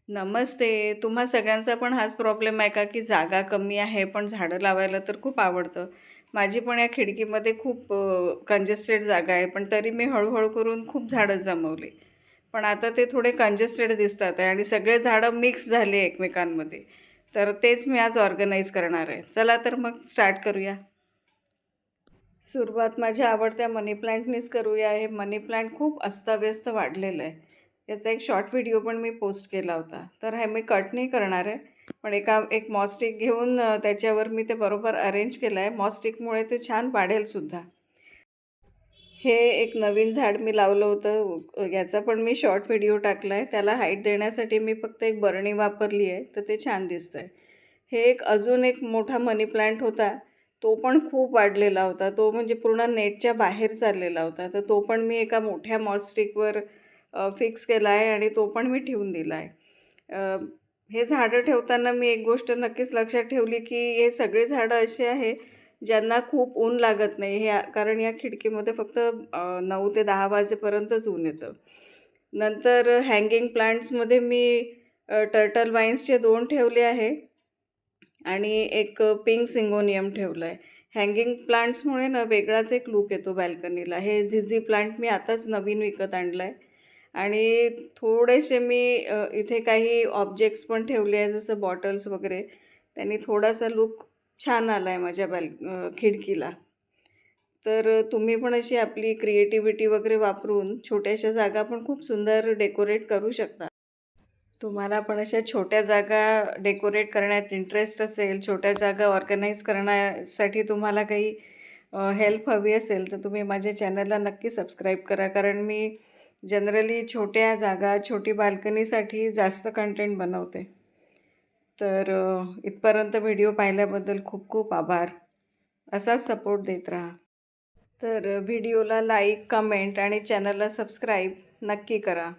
नमस्ते. तुम्हा सगळ्यांचा पण हाच प्रॉब्लेम आहे का, की जागा कमी आहे, पण झाडं लावायला तर खूप आवडतं. माझी पण या खिडकीमध्ये खूप कंजेस्टेड जागा आहे, पण तरी मी हळू करून खूप झाडं जमवली. पण आता ते थोडे कंजेस्टेड दिसतात आहे आणि सगळे झाडं मिक्स झाले एकमेकांमध्ये. तर तेच मी आज ऑर्गनाइज करणार आहे. चला तर मग स्टार्ट करूया. सुरुवात माझ्या आवडत्या मनी प्लांटनीच करूया. हे मनी प्लांट खूप अस्ताव्यस्त वाढलेलं आहे. याचा एक शॉर्ट व्हिडिओ पण मी पोस्ट केला होता. तर हे मी कट नाही करणार आहे. पण एक मॉस्टिक घेऊन त्याच्यावर मी ते बरोबर अरेंज केलं आहे. मॉस्टिकमुळे ते छान वाढेलसुद्धा. हे एक नवीन झाड मी लावलं होतं. याचा पण मी शॉर्ट व्हिडिओ टाकला आहे. त्याला हाईट देण्यासाठी मी फक्त एक बरणी वापरली आहे, तर ते छान दिसतंय. हे अजून एक मोठा मनी प्लांट होता. तो पण खूप वाढलेला होता. तो म्हणजे पूर्ण नेटच्या बाहेर चाललेला होता. तर तो पण मी एका मोठ्या मॉसस्टिकवर फिक्स केला आहे आणि तो पण मी ठेवून दिला आहे. हे झाडं ठेवताना मी एक गोष्ट नक्कीच लक्षात ठेवली, की हे सगळे झाडं असे आहे ज्यांना खूप ऊन लागत नाही. कारण या खिडकीमध्ये फक्त 9 ते 10 वाजेपर्यंतच ऊन येतं. नंतर हँगिंग प्लांट्समध्ये मी टर्टल वाईन्सचे 2 ठेवले आहे आणि एक पिंक सिंगोनियम ठेवलं आहे. हँगिंग प्लांट्समुळे ना वेगळाच एक लूक येतो बाल्कनीला. हे झिझी प्लांट मी आताच नवीन विकत आणलं आहे आणि थोडेसे मी इथे काही ऑब्जेक्ट्स पण ठेवले आहे, जसं बॉटल्स वगैरे. त्यांनी थोडासा लूक छान आला आहे माझ्या खिडकीला. तर तुम्ही पण अशी आपली क्रिएटिव्हिटी वगैरे वापरून छोट्याशा जागा पण खूप सुंदर डेकोरेट करू शकता. तुम्हाला पण अशा छोट्या जागा डेकोरेट करण्यात इंटरेस्ट असेल, छोट्या जागा ऑर्गनाईज करण्यासाठी तुम्हाला काही हेल्प हवी असेल, तर तुम्ही माझ्या चॅनलला नक्की सबस्क्राईब करा. कारण मी जनरली छोट्या जागा, छोटी बाल्कनीसाठी जास्त कंटेंट बनवते. तर इथपर्यंत व्हिडिओ पाहिल्याबद्दल खूप खूप आभार. असाच सपोर्ट देत राहा. तर व्हिडिओला लाईक, कमेंट आणि चॅनलला सबस्क्राईब नक्की करा.